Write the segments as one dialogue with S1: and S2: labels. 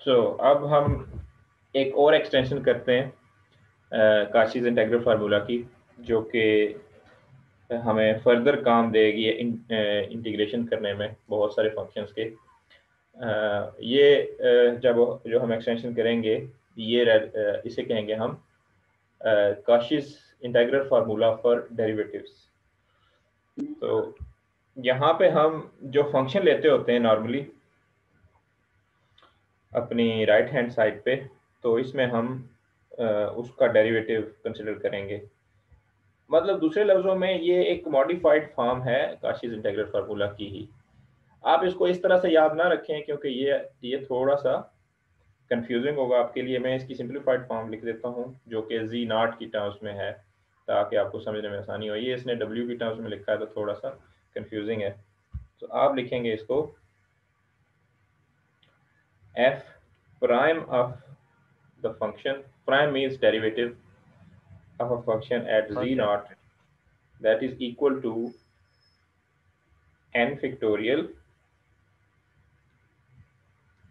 S1: अब हम एक और एक्सटेंशन करते हैं काशीज इंटीग्रल फार्मूला की, जो कि हमें फर्दर काम देगी इंटीग्रेशन करने में बहुत सारे फंक्शंस के। ये जब जो हम एक्सटेंशन करेंगे ये इसे कहेंगे हम Kashee's integral formula for derivatives. तो यहाँ पे हम जो फंक्शन लेते होते हैं नॉर्मली अपनी राइट हैंड साइड पे, तो इसमें हम उसका डेरिवेटिव कंसिडर करेंगे। मतलब दूसरे लफ्जों में ये एक मॉडिफाइड फॉर्म है काशीज इंटीग्रल फार्मूला की ही। आप इसको इस तरह से याद ना रखें क्योंकि ये थोड़ा सा कंफ्यूजिंग होगा आपके लिए। मैं इसकी सिंप्लीफाइड फॉर्म लिख देता हूँ जो कि जी नॉट की टर्म्स में है, ताकि आपको समझने में आसानी हो। ये इसने डब्ल्यू की टर्म्स में लिखा है तो थोड़ा सा कंफ्यूजिंग है। तो आप लिखेंगे इसको F prime of the function, prime means derivative of a function at z
S2: Okay.
S1: naught, that is equal to n factorial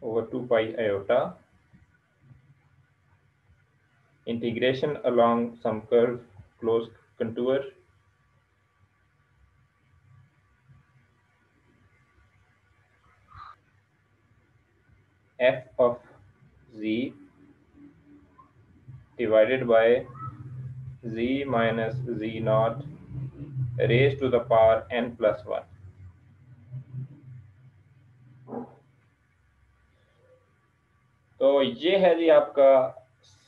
S1: over 2 pi iota integration along some curve closed contour f of z divided by z minus z naught raised to the power n plus 1। तो ये है जी आपका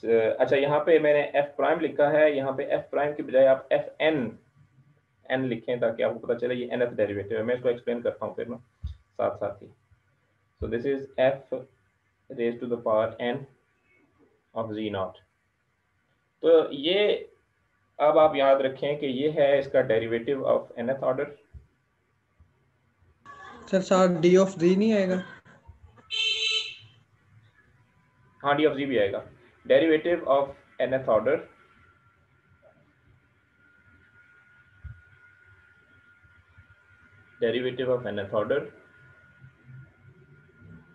S1: अच्छा, यहाँ पे मैंने f prime लिखा है, यहाँ पे f प्राइम की बजाय आप एफ एन लिखें ताकि आपको पता चले ये nth डेरिवेटिव है। मैं इसको एक्सप्लेन करता हूँ फिर ना साथ साथ ही। So this is f raised to the power n of z naught। तो ये अब आप याद रखें कि ये है इसका derivative of nth order.
S2: Sir साथ डी ऑफ जी नहीं आएगा?
S1: हाँ, डी ऑफ जी भी आएगा। Derivative of nth order derivative of nth order.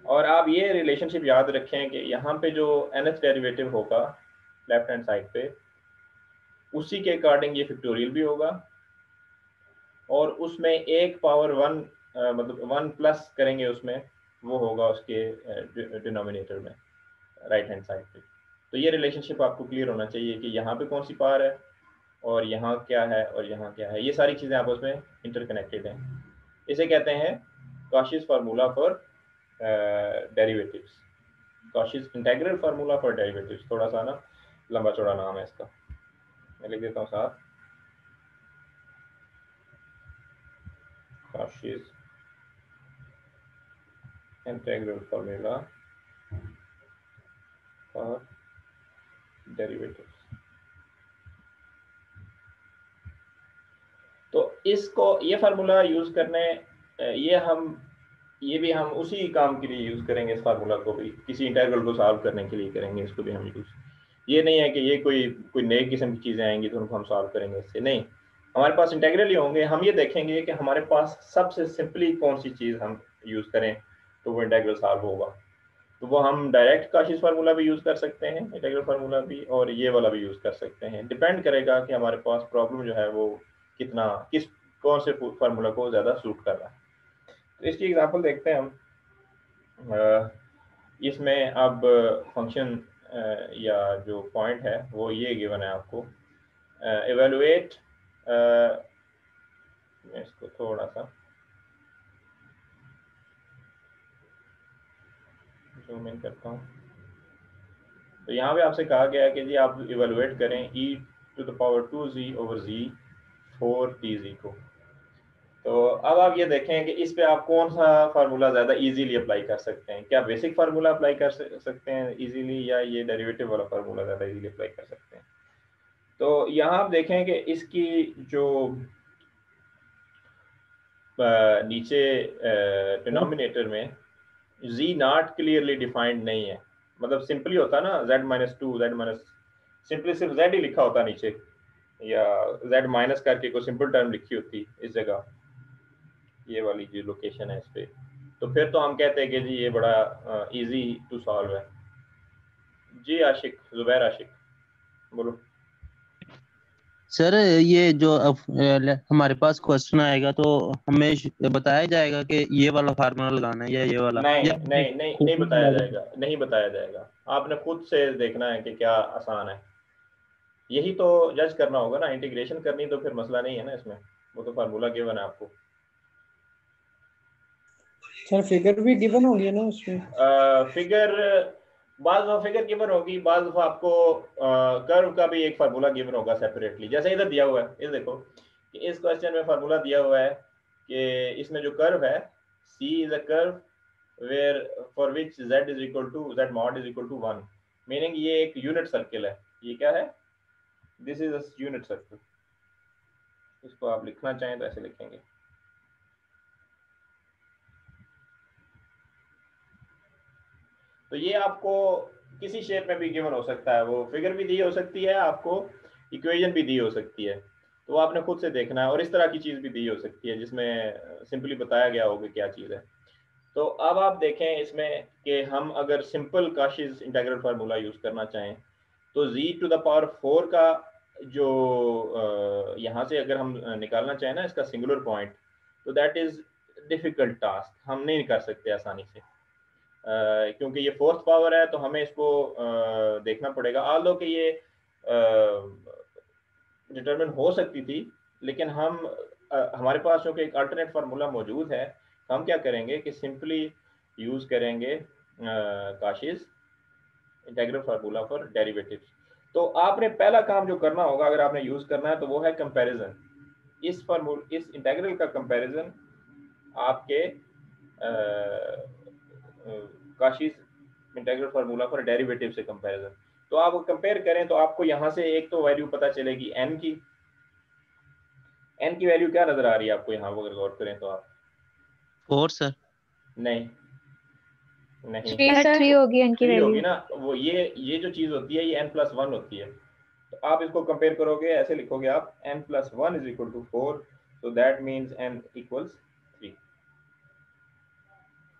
S1: और आप ये रिलेशनशिप याद रखें कि यहाँ पे जो nth डेरिवेटिव होगा लेफ्ट हैंड साइड पे, उसी के अकॉर्डिंग ये फैक्टोरियल भी होगा, और उसमें एक पावर वन मतलब वन प्लस करेंगे उसमें, वो होगा उसके डिनोमिनेटर में राइट हैंड साइड पे। तो ये रिलेशनशिप आपको क्लियर होना चाहिए कि यहाँ पे कौन सी पावर है और यहाँ क्या है और यहाँ क्या है। ये सारी चीज़ें आपस में इंटरकनेक्टेड हैं। इसे कहते हैं Cauchy's formula for derivatives, Cauchy's integral formula for derivatives. थोड़ा सा ना लंबा चौड़ा नाम है इसका, मैं लिख देता हूँ साथ, Kashee's integral formula for derivatives. तो इसको ये फार्मूला यूज करने ये भी हम उसी काम के लिए यूज करेंगे। इस फार्मूला को भी किसी इंटीग्रल को सॉल्व करने के लिए करेंगे, इसको भी हम यूज। ये नहीं है कि ये कोई नई किस्म की चीजें आएंगी तो उनको हम सॉल्व करेंगे इससे, नहीं। हमारे पास इंटीग्रल ही होंगे। हम ये देखेंगे कि हमारे पास सबसे सिंपली कौन सी चीज हम यूज करें तो वो इंटीग्रल सॉल्व होगा। तो वो हम डायरेक्ट काशीज फार्मूला भी यूज कर सकते हैं, इंटीग्रल फार्मूला भी, और ये वाला भी यूज कर सकते हैं। डिपेंड करेगा कि हमारे पास प्रॉब्लम जो है वो कितना कौन से फार्मूला को ज्यादा सूट कर रहा है। तो इसकी एग्जांपल देखते हैं हम। इसमें अब फंक्शन या जो पॉइंट है वो ये गिवन है आपको। इवेलुएट, मैं इसको थोड़ा सा जूम इन करता हूँ। तो यहाँ पे आपसे कहा गया है कि जी आप इवेलुएट करें e to the power 2z over z 4tz को। तो अब आप ये देखें कि इस पे आप कौन सा फार्मूला ज़्यादा इजीली अप्लाई कर सकते हैं। क्या बेसिक फार्मूला अप्लाई कर सकते हैं इजीली, या ये डेरिवेटिव वाला फार्मूला ज़्यादा इजीली अप्लाई कर सकते हैं। तो यहाँ आप देखें कि इसकी जो नीचे डिनोमिनेटर में जी नॉट क्लियरली डिफाइंड नहीं है। मतलब सिंपली होता ना z minus two, z minus, simply सिर्फ z ही लिखा होता नीचे, या z माइनस करके कोई सिंपल टर्म लिखी होती इस जगह, ये वाली जो लोकेशन है इस पे। तो फिर तो हम कहते हैं कि जी ये बड़ा इजी टू सॉल्व है। जी आशिक, जुबैर आशिक, बोलो।
S3: सर ये जो अब हमारे पास क्वेश्चन आएगा तो हमें बताया जाएगा कि ये वाला फार्मूला लगाना है या ये वाला,
S1: नहीं
S3: या
S1: नहीं नहीं, नहीं बताया जाएगा, नहीं बताया जाएगा। आपने खुद से देखना है कि क्या आसान है, यही तो जज करना होगा ना। इंटीग्रेशन करनी तो फिर मसला नहीं है ना इसमें, वो तो फार्मूला गिवन है आपको।
S2: सर फिगर भी गिवन होगी है ना उसमें?
S1: फिगर बाद में फिगर गिवन होगी, बाद में आपको कर्व का भी एक फार्मूला गिवन होगा सेपरेटली। जैसे इधर दिया हुआ है, इस देखो कि इस क्वेश्चन में फार्मूला दिया हुआ है कि इसमें जो कर्व है, C is a curve where for which z is equal to z mod is equal to 1, meaning ये एक यूनिट सर्किल है। ये क्या है? This is a unit circle. इसको आप लिखना चाहें तो ऐसे लिखेंगे। तो ये आपको किसी शेप में भी गिवन हो सकता है, वो फिगर भी दी हो सकती है आपको, इक्वेशन भी दी हो सकती है, तो आपने खुद से देखना है। और इस तरह की चीज़ भी दी हो सकती है जिसमें सिंपली बताया गया होगा क्या चीज़ है। तो अब आप देखें इसमें कि हम अगर सिंपल काशिस इंटीग्रल फार्मूला यूज़ करना चाहें तो z⁴ का जो यहाँ से अगर हम निकालना चाहें ना इसका सिंगुलर पॉइंट, तो दैट इज़ डिफ़िकल्ट टास्क, हम नहीं कर सकते आसानी से। क्योंकि ये फोर्थ पावर है तो हमें इसको देखना पड़ेगा। आलो कि ये डिटरमिन हो सकती थी, लेकिन हम हमारे पास चूँकि एक अल्टरनेट फार्मूला मौजूद है, तो हम क्या करेंगे कि सिंपली यूज़ करेंगे काशिस इंटीग्रल फार्मूला फॉर डेरिवेटिव्स। तो आपने पहला काम जो करना होगा अगर आपने यूज़ करना है तो वो है कंपैरिजन। इस इंटीग्रल का कंपैरिजन आपके काशिस इंटीग्रल फार्मूला फॉर डेरिवेटिव से कंपैरिजन। तो आप कंपेयर करें तो आपको यहाँ से एक तो वैल्यू पता चलेगी n की। n की वैल्यू क्या नजर आ रही है आपको यहाँ अगर गौर करें तो आप?
S3: 4 सर।
S1: नहीं नहीं,
S4: 3 होगी n की
S1: 3 होगी
S4: वैल्यू।
S1: ना। वो ये जो चीज होती है ये n+1 होती है। तो आप इसको कंपेयर करोगे, ऐसे लिखोगे आप n+1 इज इक्वल टू 4, तो दैट मीन्स n इक्वल्स 3।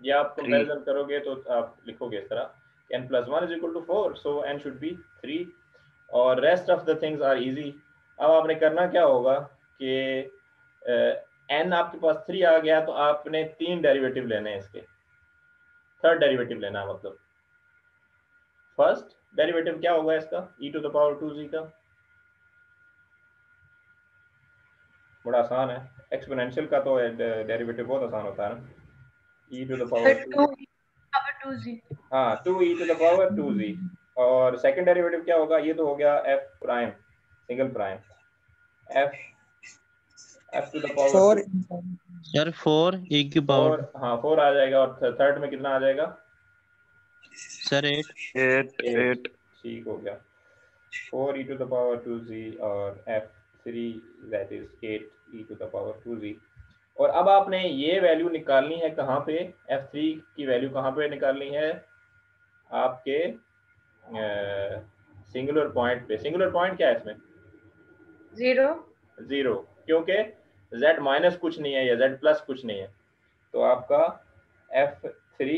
S1: ये आप कंपैरिजन करोगे तो आप लिखोगे इस तरह n+1 is equal to 4, so n should be 3, और rest of the things are easy. अब आपने करना क्या होगा कि n आपके पास 3 आ गया तो आपने 3 डेरिवेटिव लेने हैं इसके। थर्ड डेरिवेटिव लेना है, मतलब फर्स्ट डेरिवेटिव क्या होगा इसका, e⁻²z का। बड़ा आसान है, एक्सपोनेंशियल का तो डेरिवेटिव बहुत आसान होता है ना, e⁻²। हाँ 2e⁻²z। और सेकंड डेरिवेटिव क्या होगा, ये तो हो गया f prime, single prime, f⁴
S2: four.
S3: Sir 4 e की पावर
S1: 4, हाँ 4 आ जाएगा। और थर्ड में कितना आ जाएगा?
S3: सर 8।
S1: 8। ठीक हो गया, 4e⁻²z और f3 दैट इज 8e⁻²z। और अब आपने ये वैल्यू निकालनी है कहाँ पे, f3 की वैल्यू कहाँ पे निकालनी है? आपके सिंगुलर पॉइंट पे। सिंगुलर पॉइंट क्या है इसमें? 0, क्योंकि z माइनस कुछ नहीं है या z प्लस कुछ नहीं है। तो आपका f3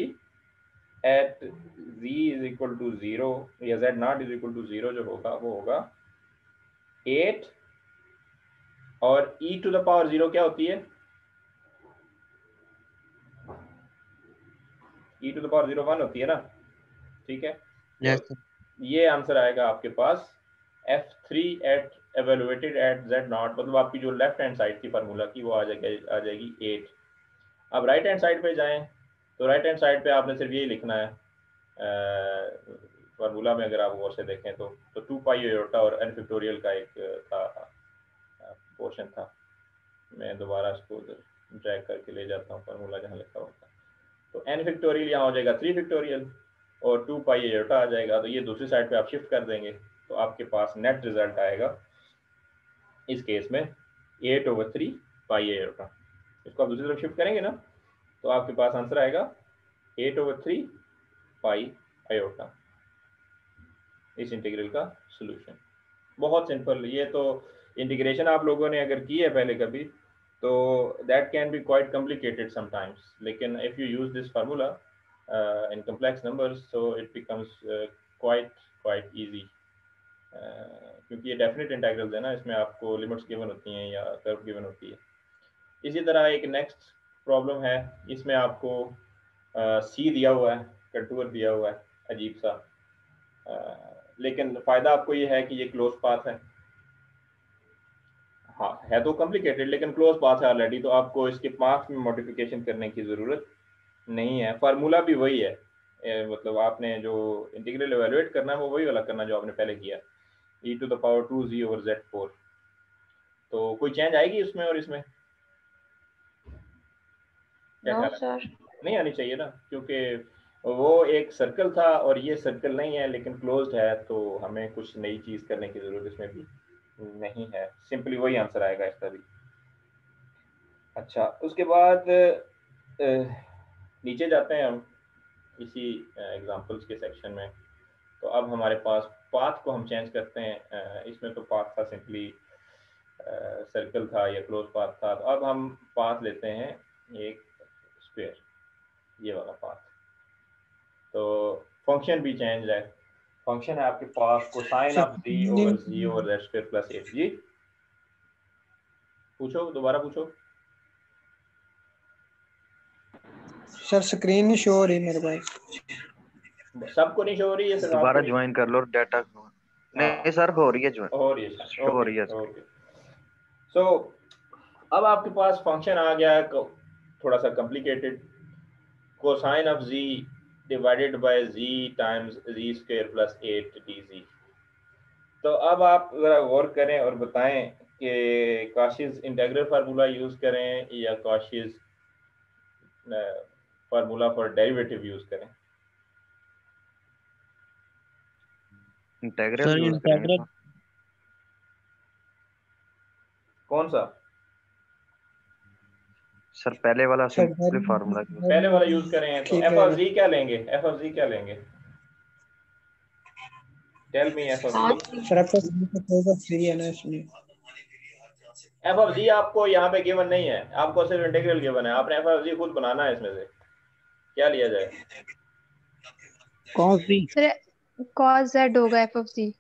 S1: at z is equal to 0 या z not is equal to 0 जो होगा वो होगा 8, और e⁻0 क्या होती है? e⁻0 1 होती है ना, ठीक है। तो
S3: यस सर।
S1: ये आंसर आएगा आपके पास f3 at evaluated at z not, मतलब आपकी जो लेफ्ट हैंड साइड की फार्मूला की वो आ जाएगी 8। अब राइट हैंड साइड पे जाएं तो राइट हैंड साइड पे आपने सिर्फ यही लिखना है फार्मूला में अगर आप गौर से देखें तो 2 पाई एयोटा और n फैक्टोरियल का एक था पोर्शन था। मैं दोबारा इसको ड्रैग करके ले जाता हूँ फार्मूला जहाँ लिखा हुआ था। तो n फैक्टोरियल यहाँ हो जाएगा 3 फैक्टोरियल और 2 पाई एयोटा आ जाएगा। तो ये दूसरी साइड पे आप शिफ्ट कर देंगे तो आपके पास नेट रिजल्ट आएगा इस केस में 8/3 पाई एयोटा। इसको आप दूसरी तरफ शिफ्ट करेंगे ना तो आपके पास आंसर आएगा 8/3 पाई आयोटा। इस इंटीग्रल का सॉल्यूशन बहुत सिंपल। ये तो इंटीग्रेशन आप लोगों ने अगर की है पहले कभी तो that can be quite complicated sometimes, लेकिन if you use this formula in complex numbers, so it becomes quite easy, क्योंकि ये डेफिनेट इंटीग्रल्स है ना, इसमें आपको लिमिट्स गिवन होती हैं या कर्व गिवन होती है। इसी तरह एक नेक्स्ट प्रॉब्लम है, इसमें आपको सी दिया हुआ है, कंटूर दिया हुआ है अजीब सा, लेकिन फ़ायदा आपको ये है कि ये क्लोज पाथ है। हाँ, है तो कॉम्प्लिकेटेड लेकिन क्लोज पाथ है ऑलरेडी, तो आपको इसके मार्क्स में मॉडिफिकेशन करने की ज़रूरत नहीं है। फार्मूला भी वही है, मतलब आपने जो इंटीग्रल एवेलुएट करना है वो वही वाला करना जो आपने पहले किया, e⁻²z/4। तो कोई चेंज आएगी उसमें और इसमें? क्या ख्याल है?
S4: सर
S1: नहीं आनी चाहिए ना, क्योंकि वो एक सर्कल था और ये सर्कल नहीं है लेकिन क्लोज्ड है, तो हमें कुछ नई चीज़ करने की ज़रूरत इसमें भी नहीं है, सिंपली वही आंसर आएगा इसका भी। अच्छा, उसके बाद नीचे जाते हैं हम इसी एग्जांपल्स के सेक्शन में। तो अब हमारे पास पाथ को हम चेंज करते हैं, इसमें तो पाथ था सिंपली सर्कल था या क्लोज पाथ था, तो अब हम पाथ लेते हैं एक स्क्वायर, ये वाला पाथ। तो फंक्शन भी चेंज है, फंक्शन है आपके पास कोसाइन ऑफ z/z² + 8। जी पूछो, दोबारा पूछो।
S2: सर स्क्रीन नहीं शो हो रही मेरे पास।
S1: सबको नहीं शो हो रही है, सिर्फ
S5: दोबारा
S1: आपको
S5: ज्वाइन कर लो डाटा। नहीं सर हो रही है ज्वाइन,
S1: हो रही है,
S5: शो हो रही है।
S1: ओके। सो अब आपके पास फंक्शन आ गया है थोड़ा सा complicated, cosine of z divided by z times z² + 8 dz। तो अब आप जरा गौर करें और बताएं कि काशिज़ इंटीग्रल फार्मूला यूज करें या काशिज़ फार्मूला फॉर डेरिवेटिव यूज करें।
S5: इंटीग्रल
S3: सर
S5: यूज करेंगे।
S3: इंटीग्रल
S1: कौन सा?
S5: सर पहले वाला
S2: सर
S5: सिंपल फार्मूला यूज।
S1: पहले वाला यूज करें, तो
S2: ठीक
S1: एफ
S2: है।
S1: ऑफ जी क्या लेंगे? एफ ऑफ जी क्या लेंगे? Tell me F of G.
S2: Sir आपका फ्री है ना इसमें?
S1: एफ ऑफ जी आपको यहाँ पे गिवन नहीं है, आपको सिर्फ इंटीग्रल गिवन है, आपने एफ ऑफ जी खुद बनाना है। इसमें से क्या लिया जाए?
S2: कॉस भी
S4: सर cos z होगा f of z।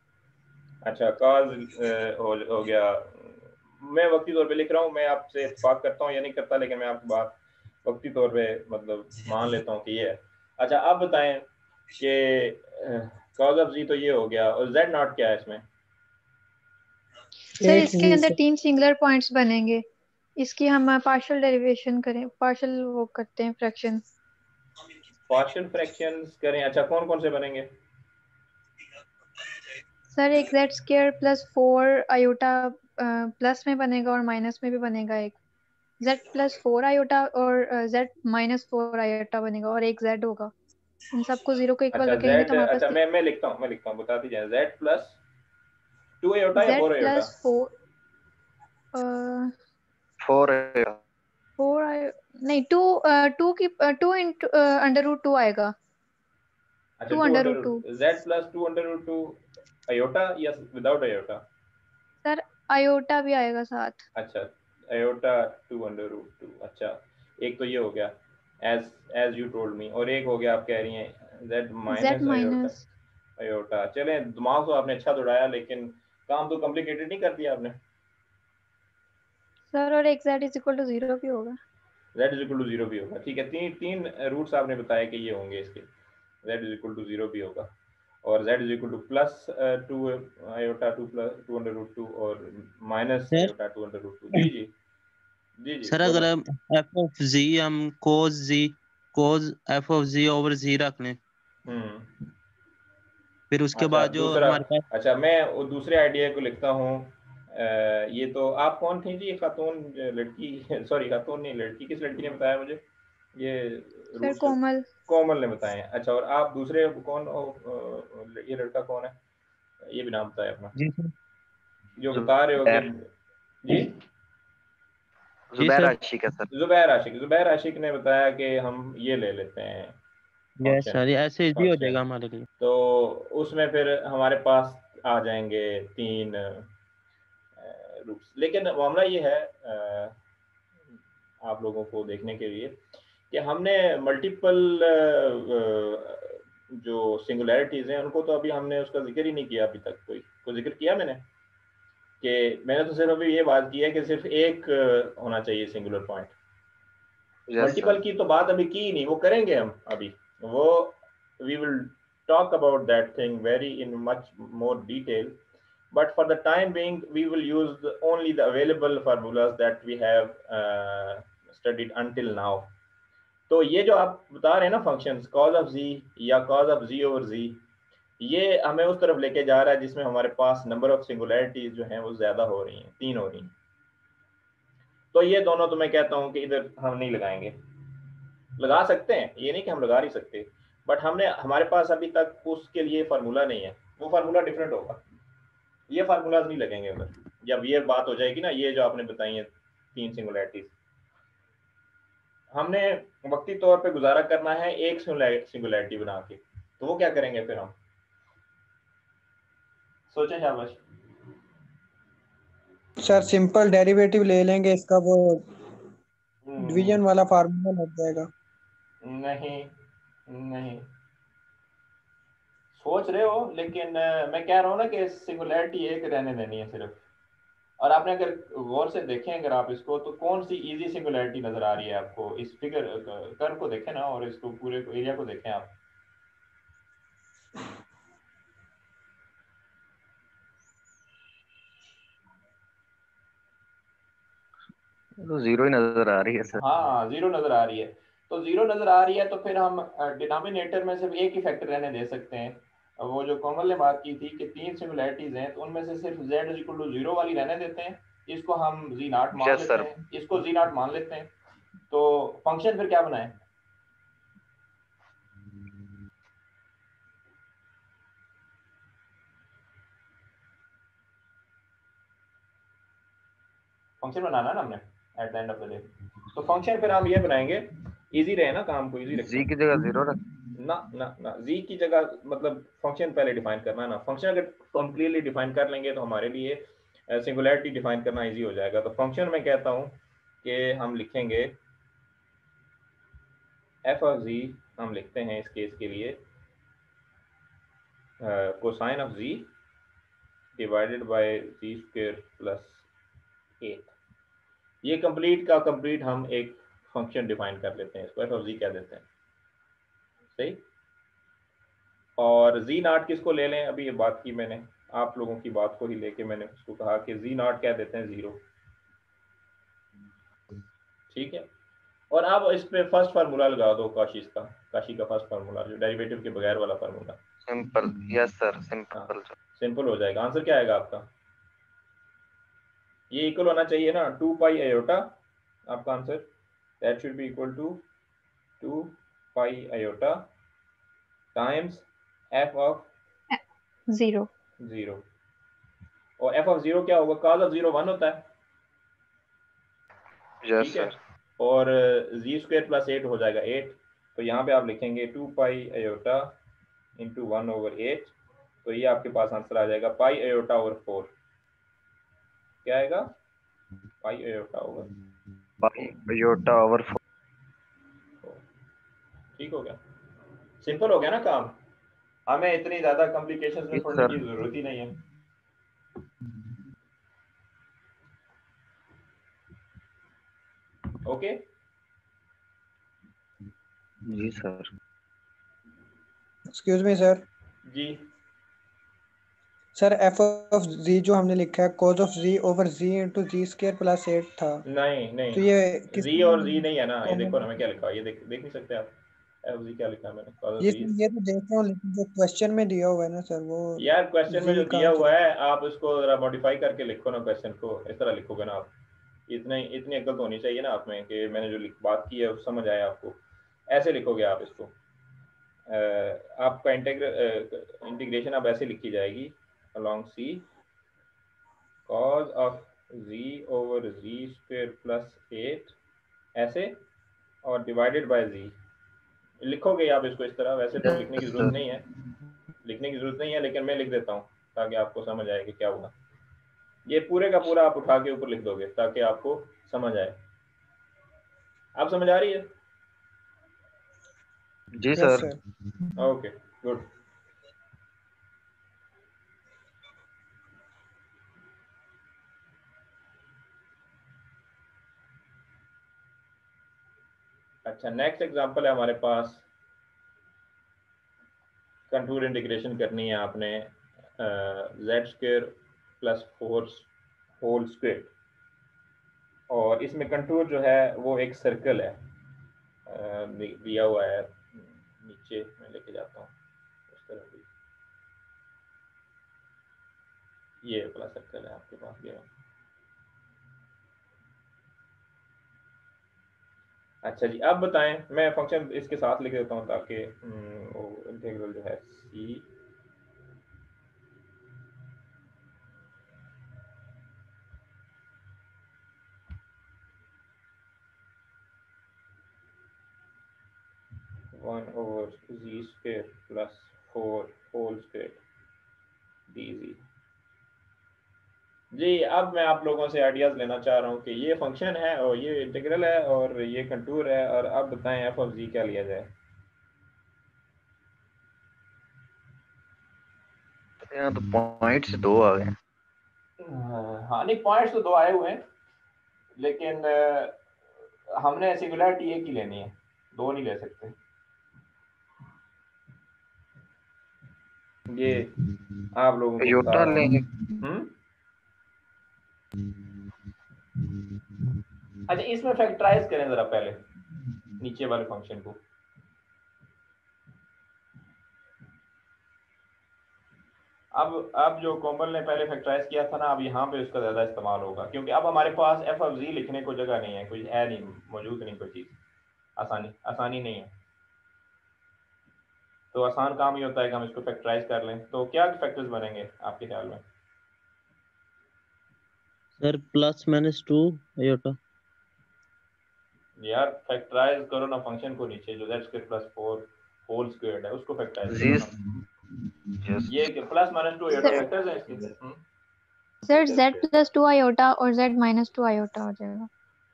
S1: अच्छा, कॉज हो गया। मैं वक्ती तौर पे लिख रहा हूँ, मैं आपसे इत्तेफाक करता हूँ या नहीं करता, लेकिन मैं आपकी बात वक्ती तौर पे मतलब मान लेता हूँ कि ये है। अच्छा, आप बताएं कि कॉज ऑफ जी तो ये हो गया, और जेड नॉट क्या है इसमें?
S4: सर इसके अंदर 3 सिंगुलर पॉइंट्स बनेंगे, इसकी हम पार्शियल डेरिवेशन करें, पार्शियल वो करते हैं फ्रैक्शन।
S1: पार्शियल फ्रैक्शंस करें। अच्छा, कौन कौन से बनेंगे?
S4: सर एक z² + 4 आयोटा प्लस में बनेगा और माइनस में भी बनेगा, एक z + 4 आयोटा और z - 4 आयोटा बनेगा, और एक z होगा। इन सबको 0 को इक्वल
S1: अच्छा
S4: रखेंगे
S1: z,
S4: तो हमारे
S1: अच्छा
S4: पास
S1: मैं लिखता हूँ बता दीजिए, z + 2 आयोटा या 4 आयोटा?
S4: z + 4 4 नहीं 2 की 2 × √2 आएगा।
S1: अच्छा
S4: 2 √2
S1: z + 2 √2 आयोटा या विदाउट आयोटा?
S4: सर आयोटा भी आएगा साथ।
S1: अच्छा, आयोटा 2 √2। अच्छा, एक तो ये हो गया एज यू टोल्ड मी, और एक हो गया आप कह रही हैं z - आयोटा। चलें, दिमाग तो आपने अच्छा दौड़ाया, लेकिन काम तो कॉम्प्लिकेटेड नहीं कर दिया आपने।
S4: सर और एक z = 0 भी होगा।
S1: z = 0 भी होगा, ठीक है। तीन रूट्स आपने बताया कि ये होंगे इसके, z = 0 भी होगा, और z = +2 आयोटा 2 + 2 √2 और माइनस
S3: सर
S1: आयोटा 2 √2। जी जी जी जी
S3: सर अगर हम एफ ऑफ जी हम cos F of G over G रख लें, फिर उसके
S1: अच्छा
S3: बाद जो
S1: दूसरा,
S3: हमारे पास
S1: अच्छा मैं वो दूसरे आइडिया को लिखता हूँ। ये तो आप कौन थी जी? खातून लड़की सॉरी खातून नहीं, लड़की। किस लड़की ने बताया मुझे ये
S4: सर
S1: रूट्स?
S4: कोमल।
S1: कोमल ने बताए हैं। अच्छा, और आप दूसरे कौन हो? ये लड़का कौन है? ये भी नाम बताया अपना,
S3: जी सर
S1: जो बता रहे हो कि जी
S5: जुबैर आशिक है सर।
S1: जुबैर आशिक ने बताया कि हम ये ले लेते हैं
S3: यस
S1: फंक्शन।
S3: सर, ऐसे इजी हो जाएगा हमारे लिए।
S1: तो उसमें फिर हमारे पास आ जाएंगे 3 रूट्स, लेकिन मामला ये है आप लोगों को देखने के लिए कि हमने मल्टीपल जो सिंगुलैरिटीज हैं उनको तो अभी हमने उसका जिक्र ही नहीं किया अभी तक। कोई जिक्र किया मैंने कि मैंने तो सिर्फ अभी ये बात की है कि सिर्फ एक होना चाहिए singular point.
S5: Yes
S1: multiple
S5: sir.
S1: की तो बात अभी की नहीं, वो करेंगे हम अभी, वो we will talk about that thing very in much more detail, but for the time being we will use only the available formulas that we have studied until now. तो ये जो आप बता रहे हैं ना फंक्शंस cos of z या cos of z over z, ये हमें उस तरफ लेके जा रहा है जिसमें हमारे पास नंबर ऑफ सिंगुलैरिटीज जो हैं वो ज्यादा हो रही हैं, 3 हो रही हैं। तो ये दोनों तो मैं कहता हूँ कि इधर हम नहीं लगाएंगे। लगा सकते हैं, ये नहीं कि हम लगा नहीं सकते, बट हमारे पास अभी तक उसके लिए फार्मूला नहीं है, वो फार्मूला डिफरेंट होगा, ये फार्मूलाज नहीं लगेंगे उधर। जब ये बात हो जाएगी ना, ये जो आपने बताई है 3 सिंगुलैरिटीज, हमने वक्ती तौर पे गुजारा करना है एक सिंगुलैरिटी बना के, तो वो क्या करेंगे फिर हम, सोचें शाबाश।
S2: सर सिंपल डेरिवेटिव ले लेंगे इसका, वो डिवीजन
S1: हम्म,
S2: वाला फार्मूला लग जाएगा।
S1: नहीं नहीं सोच रहे हो, लेकिन मैं कह रहा हूँ ना कि सिंगुलैरिटी एक रहने देनी है सिर्फ। और आपने अगर गौर से देखें अगर आप इसको, तो कौन सी इजी सिंगुलैरिटी नजर आ रही है आपको, इस फिगर कर्व को देखें ना और इसको पूरे एरिया को देखें आप।
S5: तो जीरो ही नजर आ रही है सर।
S1: हाँ जीरो नजर आ रही है, तो जीरो नजर आ रही है तो फिर हम डिनोमिनेटर में सिर्फ एक ही फैक्टर रहने दे सकते हैं। वो जो कोमल ने बात की थी कि 3 सिंगुलैरिटीज हैं, तो उनमें से सिर्फ z इक्वल टू 0 वाली रहने देते हैं, इसको हम जी नॉट मान
S5: यस
S1: लेते
S5: सर।
S1: हैं, इसको जी नॉट मान लेते हैं। तो फंक्शन फिर क्या बनाए, फंक्शन बनाना है ना हमने at the end of the day. तो फंक्शन फिर हम ये बनाएंगे, इजी रहे ना, काम को इजी
S5: जी
S1: रखें।
S5: की जगह जीरो रख।
S1: ना ना ना जी की जगह, मतलब फंक्शन पहले डिफाइन करना है ना। फंक्शन अगर हम क्लियरली डिफाइन कर लेंगे तो हमारे लिए सिंगुलैरिटी डिफाइन करना इजी हो जाएगा। तो फंक्शन मैं कहता हूँ कि हम लिखेंगे एफ ऑफ जी, हम लिखते हैं इस केस के लिए cosine of G divided by G square plus 8। ये कंप्लीट का कंप्लीट हम एक फंक्शन डिफाइन कर लेते हैं, इसको एफ ऑफ जी कह देते हैं, सही। और जी नॉट किसको ले लें, अभी ये बात की मैंने, आप लोगों की बात को ही लेके मैंने उसको कहा कि जी नॉट कह देते हैं 0, ठीक है। और अब इस पे फर्स्ट फार्मूला लगा दो काशी का फर्स्ट फार्मूला, जो डेरिवेटिव के बगैर वाला फार्मूला।
S5: सिंपल। यस सर
S1: हाँ
S5: सिंपल।
S1: सिंपल हो जाएगा। आंसर क्या आएगा आपका, ये इक्वल होना चाहिए ना 2 पाई आयोटा, आपका answer that should be equal to 2 pi iota times F of
S4: 0।
S1: 0। और एफ ऑफ 0 क्या होगा, कॉस ऑफ 0 1 होता है,
S5: यस
S1: ठीक है।
S5: सर।
S1: और जी स्क्वायर प्लस 8 हो जाएगा 8, तो यहाँ पे आप लिखेंगे 2 पाई आयोटा इंटू 1 ओवर 8, तो ये आपके पास आंसर आ जाएगा पाई आयोटा ओवर 4। क्या आएगा, pi iota over
S5: pi iota over 4।
S1: 4। ठीक हो गया, सिंपल हो गया ना काम, हमें इतनी ज्यादा कॉम्प्लिकेशंस में पढ़ने
S5: सर
S1: की जरूरत ही नहीं है। ओके
S5: जी सर।
S2: Excuse me sir.
S1: जी,
S2: सर एफ ऑफ जी जो हमने लिखा है cos of G over G into G square plus 8 था,
S1: नहीं
S2: तो ये
S1: नहीं
S2: किस
S1: जी और जी नहीं है ना, ये देखो ना मैं
S2: कॉमन?
S1: क्या लिखा है, ये देख नहीं सकते आप, एफ जी क्या लिखा है मैंने, कॉस
S2: ये
S1: जी।
S2: ये तो देख रहा हूँ, लेकिन जो क्वेश्चन में दिया हुआ है ना सर, वो
S1: यार क्वेश्चन में जो
S2: जी
S1: दिया
S2: कहाँ से
S1: हुआ है आप उसको जरा मॉडिफाई करके लिखो ना, क्वेश्चन को इस तरह लिखोगे ना आप, इतनी अक्ल तो होनी चाहिए ना आप में कि मैंने जो बात की है वो समझ आए आपको, ऐसे लिखोगे आप इसको। आपका इंटीग्रेशन अब ऐसे लिखी जाएगी, along c cos of z over z square plus 8 ऐसे, और डिवाइडेड बाय z लिखोगे आप इसको इस तरह। वैसे तो लिखने की
S5: यस
S1: जरूरत
S5: सर।
S1: नहीं है, लेकिन मैं लिख देता हूँ ताकि आपको समझ आए कि क्या हुआ। ये पूरे का पूरा आप उठा के ऊपर लिख दोगे ताकि आपको समझ आए। आप समझ आ रही है?
S5: जी
S2: yes
S5: sir.
S2: Sir.
S1: Okay good. अच्छा, नेक्स्ट एग्जांपल है हमारे पास, कंटूर इंटीग्रेशन करनी है आपने z² + 4 होल स्क्वायर, और इसमें कंटूर जो है वो एक सर्कल है, दिया हुआ है, नीचे मैं लेके जाता हूँ उस तरह भी, ये वाला सर्कल है आपके पास ये। अच्छा जी, अब बताएं, मैं फंक्शन इसके साथ लिख देता हूँ ताकि वो इंटीग्रल जो है c 1/z² + 4 whole square dz। जी, अब मैं आप लोगों से आइडियाज लेना चाह रहा हूँ कि ये फंक्शन है और ये इंटीग्रल है और ये कंटूर है, और अब बताएं f(z) क्या लिया जाए।
S5: यहाँ तो पॉइंट्स 2 आ गए।
S1: हाँ नहीं, पॉइंट्स तो 2 आए हुए हैं, लेकिन हमने सिंगुलरिटी एक ही लेनी है, 2 नहीं ले सकते। ये आप लोगों को बता
S5: अयोटा
S1: रहा
S5: लेंगे।
S1: हूँ। अच्छा, इसमें फैक्टराइज करें जरा पहले नीचे वाले फंक्शन को। अब जो कोमल ने पहले फैक्टराइज किया था ना, अब यहाँ पे उसका ज़्यादा इस्तेमाल होगा, क्योंकि अब हमारे पास f(z) लिखने को जगह नहीं है, कोई है नहीं, मौजूद नहीं कोई चीज़, आसानी नहीं है। तो आसान काम ही होता है कि हम इसको फैक्टराइज कर लें। तो क्या फैक्टर्स बनेंगे आपके ख्याल में?
S3: Sir +-2 aorta.
S1: यार फैक्टराइज करो ना फंक्शन को, नीचे जो z² + 4 होल स्क्वायर्ड है उसको फैक्टराइज
S5: जी
S1: करो ना।
S5: यस।
S1: ये +-2 अयोटा
S4: सर
S1: फैक्टर्स हैं इसके।
S4: सर z+2 आयोटा और z-2 आयोटा हो जाएगा।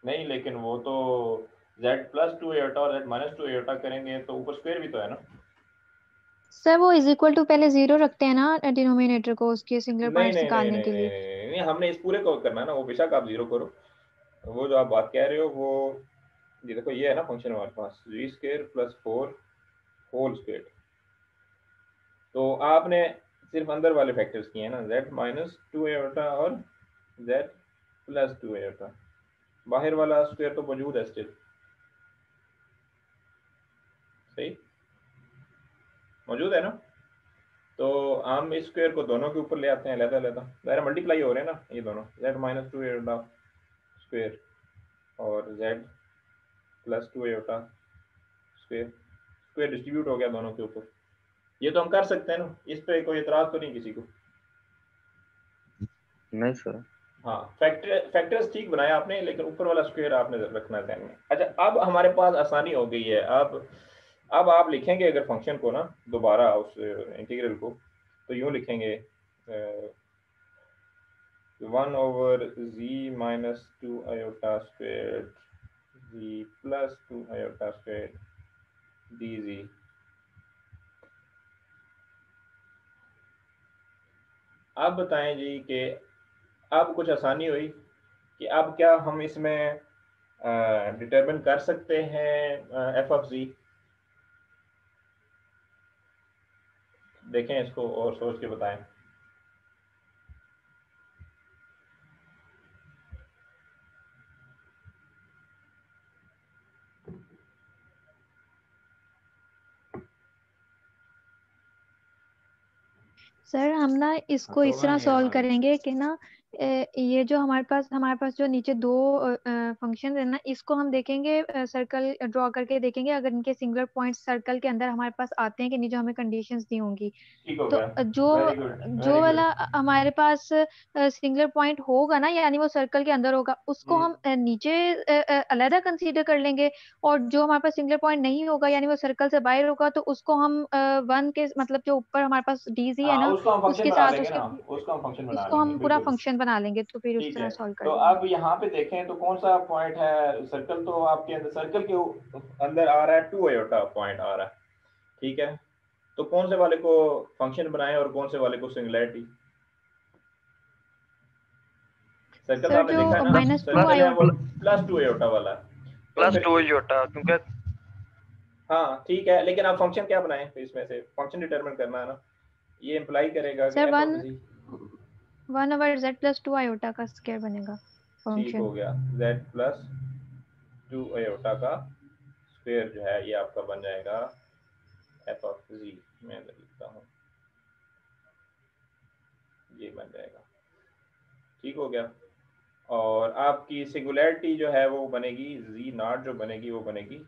S1: नहीं, लेकिन वो तो z+2 अयोटा और z-2 अयोटा करेंगे तो ऊपर स्क्वायर भी तो है ना।
S4: सर वो इज इक्वल टू पहले 0 रखते हैं ना डिनोमिनेटर को, उसके सिंगुलर
S1: नहीं
S4: पॉइंट्स
S1: नहीं नहीं
S4: निकालने
S1: नहीं
S4: के
S1: नहीं
S4: लिए।
S1: नहीं, नहीं, हमने इस पूरे को करना है ना, वो बेशक आप 0 करो, वो जो आप बात कह रहे हो वो, ये देखो ये है ना फंक्शन हमारे पास z² + 4 होल स्क्वायर, तो आपने सिर्फ अंदर वाले फैक्टर्स किए हैं ना, z-2 अयोटा और z+2 अयोटा, बाहर वाला स्क्वायर तो मौजूद है स्टिल, सही मौजूद है ना। तो हम इस स्क्वायर को दोनों के ऊपर ले आते हैं, लहदा दायरा मल्टीप्लाई हो रहे हैं ना ये दोनों, z-2 अयोटा स्क्वायर और z+2 iota square, square distribute हो गया दोनों के ऊपर। ये तो हम कर सकते हैं ना, इस पे कोई एतराज तो नहीं किसी को?
S5: नहीं सर।
S1: हाँ, फैक्टर्स ठीक बनाया आपने, लेकिन ऊपर वाला स्क्वायर आपने रखना है ध्यान में। अच्छा, अब हमारे पास आसानी हो गई है। अब आप लिखेंगे अगर फंक्शन को ना दोबारा उस इंटीग्रल को, तो यूँ लिखेंगे 1/z-2 iota square z+2 iota square dz। आप बताएं जी कि अब कुछ आसानी हुई कि अब क्या हम इसमें डिटरमिन कर सकते हैं f(z)? देखें इसको और सोच के बताएं।
S4: सर हम ना इसको इस तरह सॉल्व करेंगे कि ना ये जो हमारे पास जो नीचे दो फंक्शन है ना, इसको हम देखेंगे, सर्कल ड्रॉ करके देखेंगे अगर इनके सिंगुलर पॉइंट्स सर्कल के अंदर हमारे पास आते हैं कि नहीं, जो हमें कंडीशंस दी होंगी।
S1: ठीक हो
S4: तो
S1: गया,
S4: जो
S1: वेरी गुड
S4: जो
S1: वेरी
S4: वाला
S1: गुड।
S4: हमारे पास सिंगुलर पॉइंट होगा ना, यानी वो सर्कल के अंदर होगा, उसको हम नीचे अलग कंसीडर कर लेंगे। और जो हमारे पास सिंगुलर पॉइंट नहीं होगा, यानी वो सर्कल से बाहर होगा, तो उसको हम 1 के मतलब जो ऊपर हमारे पास डीजी है
S1: हाँ,
S4: ना,
S1: उसको हम फंक्शन
S4: उसके
S1: बना
S4: साथ
S1: लेंगे ना,
S4: उसके
S1: उसको हम फंक्शन बना
S4: उसको
S1: लेंगे
S4: हम पूरा
S1: बिल्कुल।
S4: फंक्शन फंक्शन बना लेंगे तो फिर उस
S1: ठीक
S4: तरह
S1: है।
S4: सॉल्व कर
S1: तो
S4: लेंगे।
S1: अब यहाँ पे देखें तो कौन सा पॉइंट है, सर्कल तो आपके अंदर, सर्कल के अंदर आ रहा है 2 आयोटा पॉइंट आ रहा है, ठीक है। तो कौन से वाले को फंक्शन बनाएं और कौन से वाले को सिंगुलैरिटी? सर्कल
S4: सर
S1: आपने
S4: जो
S1: देखा है ना,
S4: -2
S1: सर्कल है वो
S4: आयोटा,
S1: +2 आयोटा वाला है। तो
S5: प्लस
S1: फिर
S5: 2 योटा, क्योंकि
S1: हाँ ठीक है, लेकिन आप फंक्शन क्या बनाएं, फिर इसमें से फंक्शन डिटरमिन करना है ना। ये इम्प्लाई करेगा कि
S4: sir
S1: f of
S4: 1
S1: z,
S4: 1/z + 2 iota का स्क्वायर बनेगा
S1: ठीक हो
S4: फंक्शन।
S1: गया, z + 2 आयोटा का स्क्वायर जो है ये आपका बन जाएगा f ऑफ z। मैं इधर लिखता हूँ, ये बन जाएगा, ठीक हो गया। और आपकी सिंगुलैरिटी जो है वो बनेगी z0 जो बनेगी वो बनेगी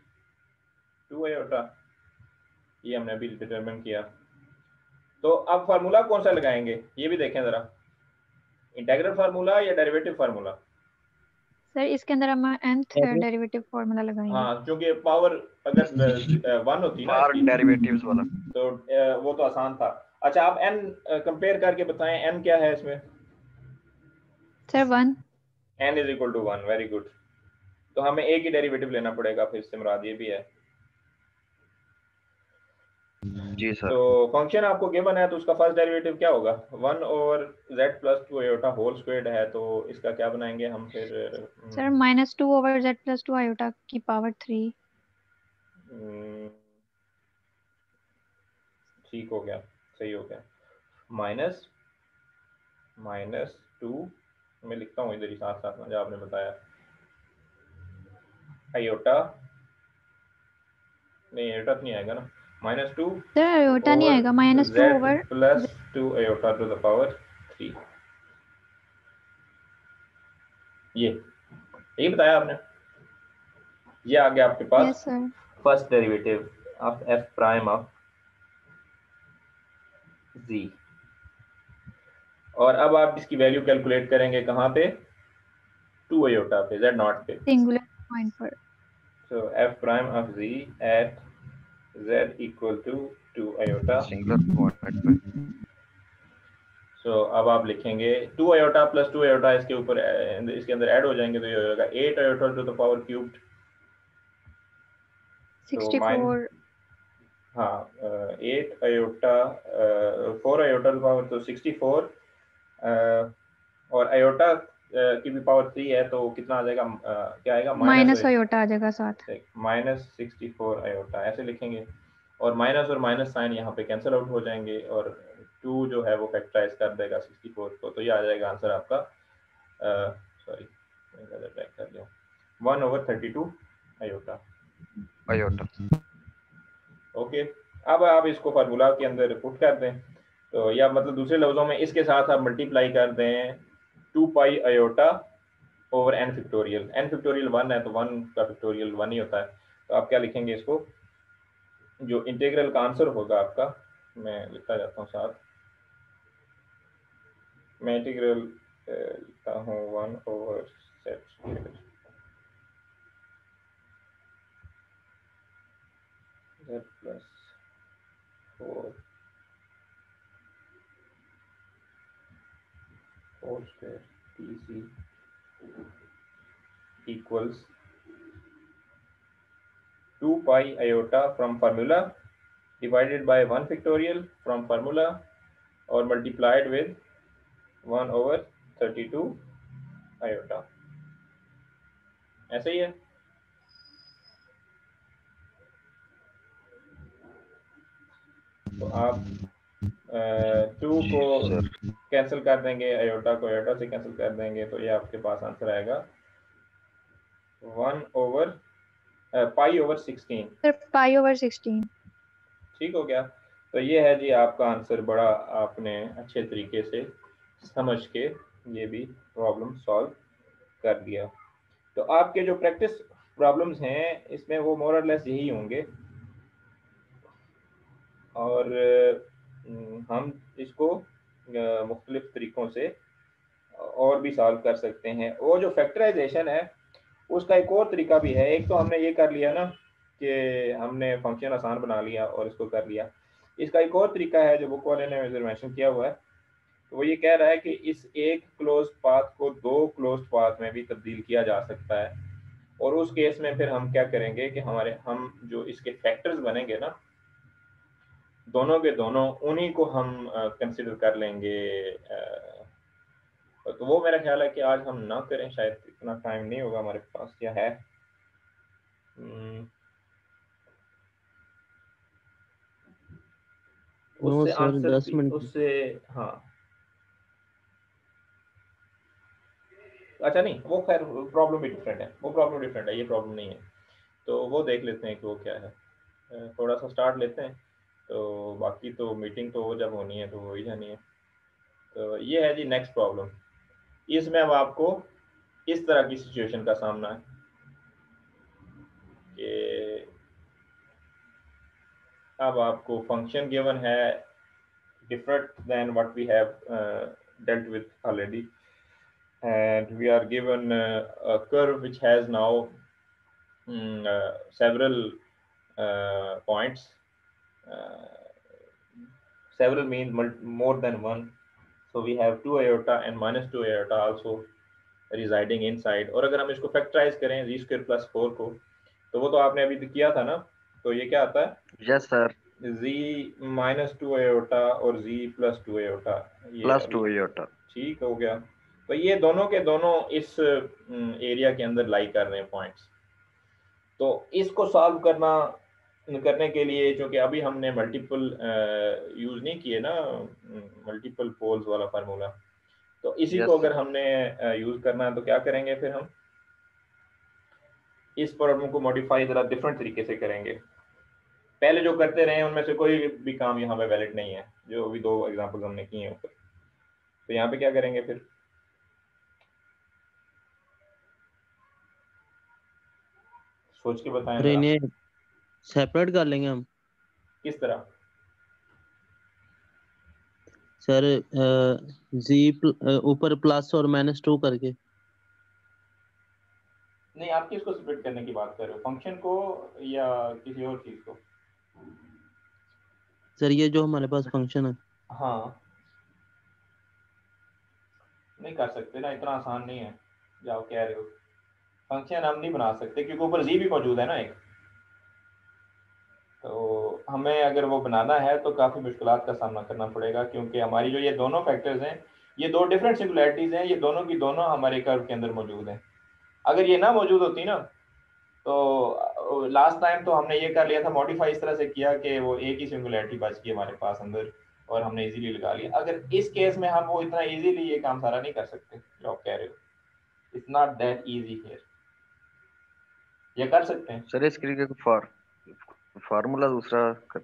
S1: 2 आयोटा। ये हमने अभी डिटरमिन किया। तो अब फार्मूला कौन सा लगाएंगे ये भी देखें जरा, इंटीग्रल फार्मूला या डेरिवेटिव फार्मूला?
S4: सर इसके अंदर हम nth डेरिवेटिव फार्मूला लगाएंगे।
S1: हाँ, क्योंकि पावर अगर 1 होती ना
S5: बाहर
S1: इसकी
S5: डेरिवेटिव्स वाला।
S1: तो वो तो आसान था। अच्छा आप n कंपेयर करके बताएं, n क्या है इसमें?
S4: Sir 1।
S1: n is equal to 1, very good. तो हमें a की डेरिवेटिव लेना पड़ेगा, फिर इससे मुराद ये भी है।
S5: जी सर।
S1: तो फंक्शन आपको गिवन है तो उसका फर्स्ट डेरिवेटिव क्या होगा, 1/z + 2 आयोटा होल स्क्वायर्ड है, तो इसका क्या बनाएंगे हम फिर?
S4: सर -2/z + 2 आयोटा की पावर 3।
S1: ठीक हो गया, सही हो गया। -2 मैं लिखता हूँ इधर ही साथ साथ में जो आपने बताया, आयोटा नहीं, आयोटा तो नहीं आएगा ना, -2
S4: सर आयोटा नहीं आएगा,
S1: z
S4: -2/z।
S1: + 2 iota to the power 3। ये बताया आपने। ये आ गया आपके पास
S4: yes sir.
S1: First derivative of f prime of z। और अब आप इसकी वैल्यू कैलकुलेट करेंगे कहाँ पे, 2 आयोटा पे, z0 पे।
S4: सिंगुलर पॉइंट पर।
S1: So f prime of z at z equal to 2 iota.
S5: Singular point पे।
S1: So अब आप लिखेंगे 2 आयोटा + 2 आयोटा इसके ऊपर इसके अंदर ऐड हो जाएंगे तो ये हो जाएगा 8 iota to the power cubed.
S4: 64।
S1: हाँ 8 आयोटा 4 आयोटा टू पावर तो 64 और आयोटा की भी पावर 3 है तो कितना आ जाएगा, क्या आएगा,
S4: माइनस आयोटा आ जाएगा साथ।
S1: -64 आयोटा ऐसे लिखेंगे। और माइनस और माइनस साइन यहाँ पे कैंसिल आउट हो जाएंगे और 2 जो है वो फैक्टराइज कर देगा 64 को, तो ये आ जाएगा आंसर आपका, सॉरी चेक कर लिया, 1/32 आयोटा। ओके, अब आप इसको फार्मूला के अंदर पुट कर दें, तो या मतलब दूसरे लफ्जों में इसके साथ आप मल्टीप्लाई कर दें 2 pi iota over n factorial. n factorial 1 है तो 1 का फैक्टोरियल 1 ही होता है। तो आप क्या लिखेंगे इसको, जो इंटीग्रल का आंसर होगा आपका, मैं लिखता जाता हूँ साथ, मैं इंटीग्रल लिखता हूँ 1/z² z + 4 whole square dz equals 2 pi iota from formula divided by 1 factorial from formula और multiplied with 1/32 iota। ऐसे ही है। तो आप 2 को कैंसिल कर देंगे, आयोटा को आयोटा से कैंसिल कर देंगे, तो ये आपके पास आंसर आएगा 1/π/16।
S4: सर π/16।
S1: ठीक हो गया। तो ये है जी आपका आंसर, बड़ा आपने अच्छे तरीके से समझ के ये भी प्रॉब्लम सॉल्व कर दिया। तो आपके जो प्रैक्टिस प्रॉब्लम्स हैं इसमें वो मोर और लेस यही होंगे, और हम इसको मुख्तलिफ तरीक़ों से और भी सॉल्व कर सकते हैं। वो जो फैक्टराइजेशन है उसका एक और तरीका भी है। एक तो हमने ये कर लिया ना कि हमने फंक्शन आसान बना लिया और इसको कर लिया। इसका एक और तरीका है जो बुक वाले ने मेंशन किया हुआ है तो वो ये कह रहा है कि इस एक क्लोज पाथ को दो क्लोज पाथ में भी तब्दील किया जा सकता है, और उस केस में फिर हम क्या करेंगे कि हम जो इसके फैक्टर्स बनेंगे ना, दोनों के दोनों, उन्हीं को हम कंसिडर कर लेंगे। तो वो मेरा ख्याल है कि आज हम ना करें, शायद इतना टाइम नहीं होगा हमारे पास, या है।
S3: नो
S1: उससे
S3: सर,
S1: आंसर
S3: 10 मिनट।
S1: उससे, हाँ अच्छा नहीं, वो खैर प्रॉब्लम भी डिफरेंट है, वो प्रॉब्लम डिफरेंट है, ये प्रॉब्लम नहीं है। तो वो देख लेते हैं कि वो क्या है। थोड़ा सा स्टार्ट लेते हैं, तो बाकी तो मीटिंग तो वो जब होनी है तो हो ही जानी है। तो ये है जी नेक्स्ट प्रॉब्लम। इसमें अब आपको इस तरह की सिचुएशन का सामना है कि अब आपको फंक्शन गिवन है different than what we have dealt with already, and we are given a curve which has now several points. Several means more than one, so we have 2 iota and minus 2 iota also residing inside। और अगर हम इसको factorise करें z square plus 4 को, तो वो तो आपने अभी किया था ना, तो ये क्या आता है,
S5: yes sir,
S1: z minus 2 iota और z प्लस 2 आयोटा, ये
S5: प्लस
S1: अभी
S5: 2 आयोटा।
S1: ठीक हो गया। तो ये दोनों के दोनों इस एरिया के अंदर लाई कर रहे हैं पॉइंट्स। तो इसको सॉल्व करने के लिए, क्योंकि अभी हमने मल्टीपल यूज नहीं किए ना, मल्टीपल पोल्स वाला फार्मूला, तो इसी को
S5: यस
S1: अगर
S5: सर,
S1: हमने यूज करना है तो क्या करेंगे, फिर हम इस प्रॉब्लम को मॉडिफाई जरा डिफरेंट तरीके से करेंगे। पहले जो करते रहे उनमें से कोई भी काम यहाँ पे वैलिड नहीं है, जो अभी 2 एग्जांपल्स हमने किए हैं ऊपर। तो यहाँ पे क्या करेंगे फिर, सोच के बताएं
S3: सर
S1: जरा।
S3: इन्हें सेपरेट कर लेंगे हम।
S1: किस तरह?
S3: सर ऊपर प्लस और -2 करके।
S1: नहीं, आप किसको स्प्लिट करने की बात कर रहे हो, फंक्शन को या किसी और चीज को?
S3: सर ये जो हमारे पास फंक्शन है।
S1: हाँ, नहीं कर सकते ना, इतना आसान नहीं है जो आप कह रहे हो। फंक्शन हम नहीं बना सकते क्योंकि ऊपर जी भी मौजूद है ना एक, तो हमें अगर वो बनाना है तो काफ़ी मुश्किलात का सामना करना पड़ेगा, क्योंकि हमारी जो ये दोनों फैक्टर्स हैं, ये दो डिफरेंट सिंगुलैरिटीज़ हैं, ये दोनों की दोनों हमारे कर्व के अंदर मौजूद हैं। अगर ये ना मौजूद होती ना, तो लास्ट टाइम तो हमने ये कर लिया था, मॉडिफाई इस तरह से किया कि वो एक ही सिंगुलैरिटी बच गई हमारे पास अंदर, और हमने इजीली लगा लिया। अगर इस केस में हम वो इतना इजीली ये काम सारा नहीं कर सकते जो आप कह रहे हो, it's not that easy here. ये कर सकते हैं?
S5: सर इसके लिए फार्मूला दूसरा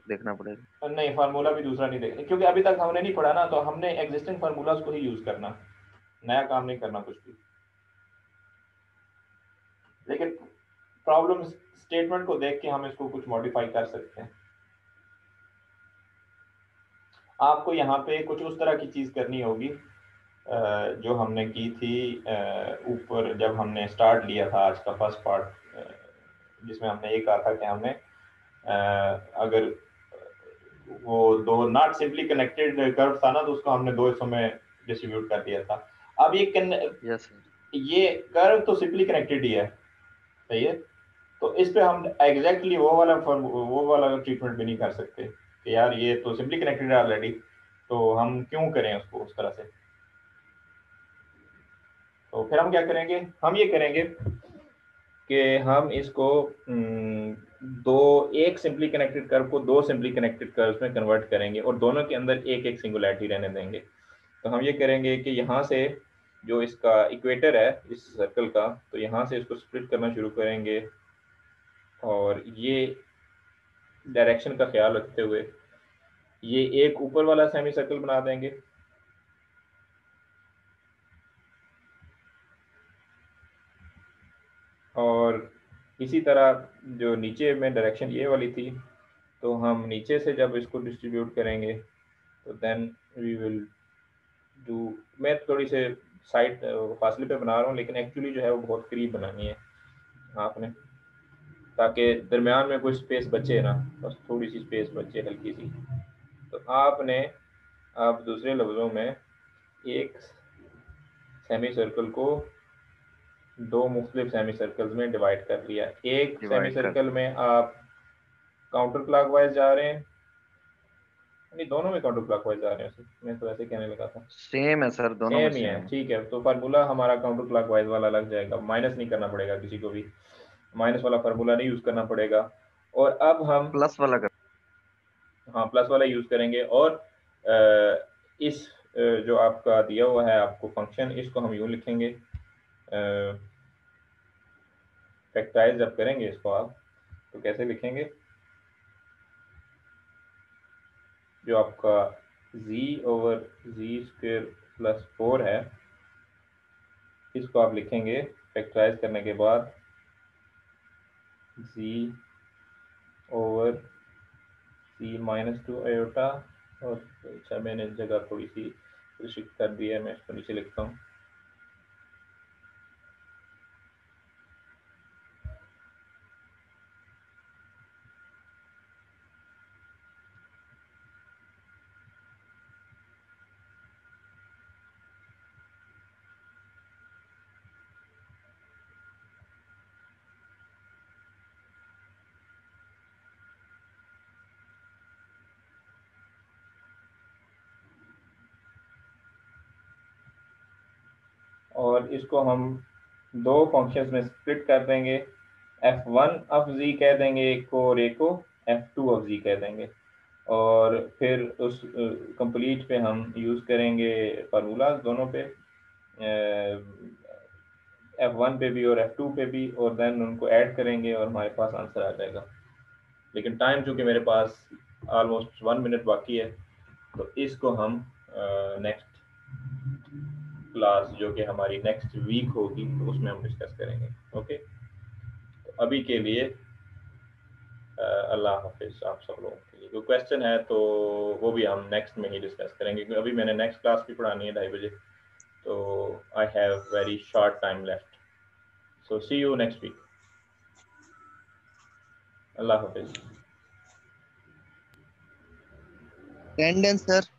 S5: देखना पड़ेगा।
S1: नहीं, फार्मूला भी दूसरा नहीं देखना, क्योंकि अभी तक हमने नहीं पढ़ा ना, तो हमने एग्जिस्टिंग फार्मूलाज को ही यूज करना, नया काम नहीं करना कुछ भी। लेकिन प्रॉब्लम स्टेटमेंट को देख के हम इसको कुछ मॉडिफाई कर सकते हैं। आपको यहाँ पे कुछ उस तरह की चीज़ करनी होगी जो हमने की थी ऊपर, जब हमने स्टार्ट लिया था आज का फर्स्ट पार्ट, जिसमें हमने ये कहा था कि हमने अगर वो दो नॉट सिंपली कनेक्टेड कर्व था ना, तो उसको हमने दो हिस्सों में डिस्ट्रीब्यूट कर दिया था। अब
S5: यस सर,
S1: ये कर्व तो सिंपली कनेक्टेड ही है, सही है। तो इस पे हम एग्जैक्टली वो वाला ट्रीटमेंट भी नहीं कर सकते कि यार ये तो सिंपली कनेक्टेड है ऑलरेडी, तो हम क्यों करें उसको उस तरह से। तो फिर हम क्या करेंगे, हम ये करेंगे कि हम इसको एक सिंपली कनेक्टेड कर्व को दो सिंपली कनेक्टेड कर्व्स में कन्वर्ट करेंगे, और दोनों के अंदर एक एक सिंगुलैरिटी रहने देंगे। तो हम ये करेंगे कि यहाँ से जो इसका इक्वेटर है इस सर्कल का, तो यहाँ से इसको स्प्लिट करना शुरू करेंगे, और ये डायरेक्शन का ख्याल रखते हुए ये एक ऊपर वाला सेमी सर्कल बना देंगे, और इसी तरह जो नीचे में डायरेक्शन ये वाली थी, तो हम नीचे से जब इसको डिस्ट्रीब्यूट करेंगे तो देन वी विल डू, मैं थोड़ी से साइड फासले पे बना रहा हूँ, लेकिन एक्चुअली जो है वो बहुत करीब बनानी है आपने, ताकि दरमियान में कोई स्पेस बचे ना, बस थोड़ी सी स्पेस बचे हल्की सी। तो आपने अब दूसरे लफ्ज़ों में एक सेमी सर्कल को दो मुख्तलिफ सेमी सर्कल्स में डिवाइड कर लिया। एक सेमी सर्कल में आप काउंटर क्लॉकवाइज जा रहे हैं, नहीं दोनों में काउंटर क्लॉकवाइज जा रहे हैं, मैं तो ऐसे कहने लगा था।
S5: सेम है सर, दोनों में
S1: सेम ही है,
S5: सेम।
S1: ठीक है। तो फार्मूला हमारा काउंटर क्लॉकवाइज वाला लग जाएगा, माइनस नहीं करना पड़ेगा किसी को भी, माइनस वाला फार्मूला नहीं यूज करना पड़ेगा। और अब हम
S5: प्लस वाला कर,
S1: हाँ प्लस वाला यूज करेंगे। और इस जो आपका दिया हुआ है आपको फंक्शन, इसको हम यूँ लिखेंगे, फैक्टराइज जब करेंगे इसको आप तो कैसे लिखेंगे, जो आपका z over z square plus 4 है, इसको आप लिखेंगे फैक्टराइज करने के बाद z over c minus 2 iota. और अच्छा मैंने जगह थोड़ी सी रिस्ट्रिक्ट कर दी है, मैं इसको नीचे लिखता हूँ। और इसको हम दो फंक्शंस में स्प्लिट कर देंगे, f1 ऑफ z कह देंगे एक को, और एक को f2 ऑफ z कह देंगे। और फिर उस कंप्लीट पे हम यूज़ करेंगे फार्मूला दोनों पे, f1 पे भी और f2 पे भी, और देन उनको ऐड करेंगे और हमारे पास आंसर आ जाएगा। लेकिन टाइम चूँकि मेरे पास ऑलमोस्ट 1 मिनट बाकी है, तो इसको हम नेक्स्ट क्लास जो कि हमारी नेक्स्ट वीक होगी तो उसमें हम डिस्कस करेंगे। ओके, तो अभी के लिए अल्लाह हाफिज़ आप सब लोगों के लिए। कोई क्वेश्चन है तो वो भी हम नेक्स्ट में ही डिस्कस करेंगे, क्योंकि अभी मैंने नेक्स्ट क्लास भी पढ़ानी है 2:30 बजे, तो I have very short time left. So see you next week. अल्लाह हाफिज़।
S3: Attendance sir.